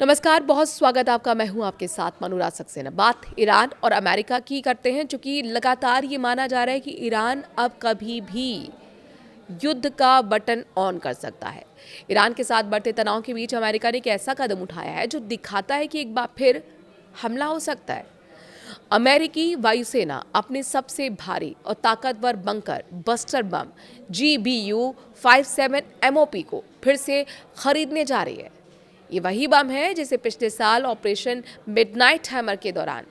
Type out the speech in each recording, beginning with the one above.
नमस्कार, बहुत स्वागत है आपका। मैं हूं आपके साथ अनुराग सक्सेना। बात ईरान और अमेरिका की करते हैं, क्योंकि लगातार ये माना जा रहा है कि ईरान अब कभी भी युद्ध का बटन ऑन कर सकता है। ईरान के साथ बढ़ते तनाव के बीच अमेरिका ने एक ऐसा कदम उठाया है जो दिखाता है कि एक बार फिर हमला हो सकता है। अमेरिकी वायुसेना अपने सबसे भारी और ताकतवर bunker buster bomb GBU-57 MOP को फिर से खरीदने जा रही है। ये वही बम है जिसे पिछले साल ऑपरेशन मिडनाइट हैमर के दौरान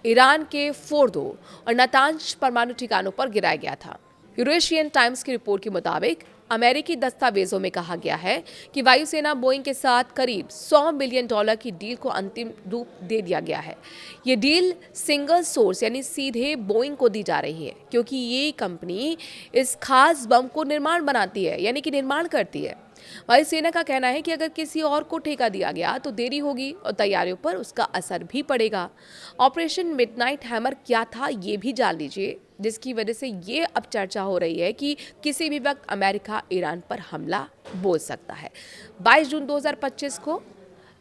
ईरान के फोर्दो और नातांज परमाणु ठिकानों पर गिराया गया था। यूरेशियन टाइम्स की रिपोर्ट के मुताबिक अमेरिकी दस्तावेजों में कहा गया है कि वायुसेना बोइंग के साथ करीब $100 मिलियन की डील को अंतिम रूप दे दिया गया है। ये डील सिंगल सोर्स यानी सीधे बोइंग को दी जा रही है, क्योंकि ये कंपनी इस खास बम को बनाती है, यानी कि निर्माण करती है। वायुसेना का कहना है कि अगर किसी और को ठेका दिया गया तो देरी होगी और तैयारियों पर उसका असर भी पड़ेगा। ऑपरेशन मिडनाइट हैमर क्या था, ये भी जान लीजिए, जिसकी वजह से ये अब चर्चा हो रही है कि किसी भी वक्त अमेरिका ईरान पर हमला बोल सकता है। 22 जून 2025 को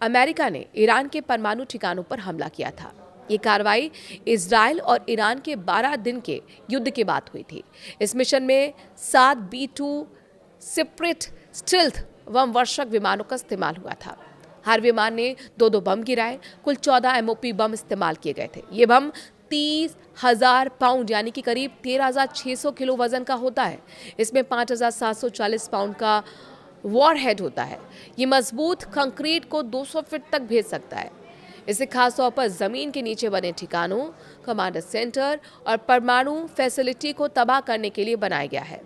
अमेरिका ने ईरान के परमाणु ठिकानों पर हमला किया था। ये कार्रवाई इजराइल और ईरान के 12 दिन के युद्ध के बाद हुई थी। इस मिशन में 7 B-2 सेपरेट स्टिल्थ बम वर्षक विमानों का इस्तेमाल हुआ था। हर विमान ने दो बम गिराए। कुल 14 MOP बम इस्तेमाल किए गए थे। ये बम 30,000 पाउंड यानी कि करीब 13,600 किलो वजन का होता है। इसमें 5,740 पाउंड का वॉरहेड होता है। ये मजबूत कंक्रीट को 200 फीट तक भेज सकता है। इसे खासतौर पर जमीन के नीचे बने ठिकानों, कमांड सेंटर और परमाणु फैसिलिटी को तबाह करने के लिए बनाया गया है।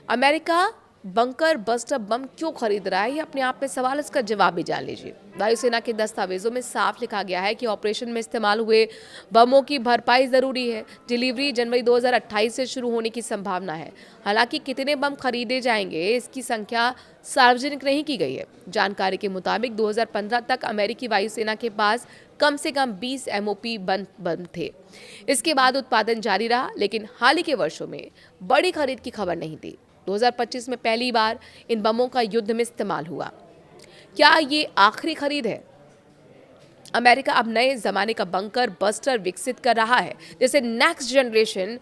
अमेरिका बंकर बस्टर बम क्यों खरीद रहा है, ये अपने आप में सवाल, इसका जवाब भी जान लीजिए। वायुसेना के दस्तावेजों में साफ लिखा गया है कि ऑपरेशन में इस्तेमाल हुए बमों की भरपाई जरूरी है। डिलीवरी जनवरी 2028 से शुरू होने की संभावना है। हालांकि कितने बम खरीदे जाएंगे, इसकी संख्या सार्वजनिक नहीं की गई है। जानकारी के मुताबिक 2015 तक अमेरिकी वायुसेना के पास कम से कम 20 MOP बम थे। इसके बाद उत्पादन जारी रहा, लेकिन हाल ही के वर्षों में बड़ी खरीद की खबर नहीं थी। 2025 में पहली बार इन बमों का युद्ध में इस्तेमाल हुआ। क्या ये आखिरी खरीद है? अमेरिका अब नए जमाने का बंकर बस्टर विकसित कर रहा है, जिसे नेक्स्ट जनरेशन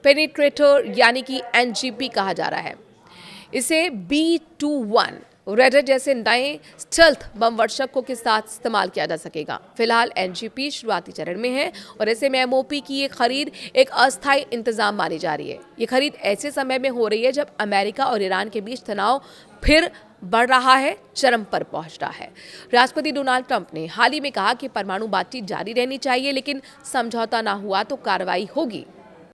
पेनिट्रेटर यानी कि NGP कहा जा रहा है। इसे B-21 रेडर जैसे नए स्टेल्थ बम वर्षकों के साथ इस्तेमाल किया जा सकेगा। फिलहाल NGP शुरुआती चरण में है और ऐसे में MOP की ये खरीद एक अस्थायी इंतजाम मानी जा रही है। ये खरीद ऐसे समय में हो रही है जब अमेरिका और ईरान के बीच तनाव फिर बढ़ रहा है, चरम पर पहुंच रहा है। राष्ट्रपति डोनाल्ड ट्रंप ने हाल ही में कहा कि परमाणु बातचीत जारी रहनी चाहिए, लेकिन समझौता ना हुआ तो कार्रवाई होगी।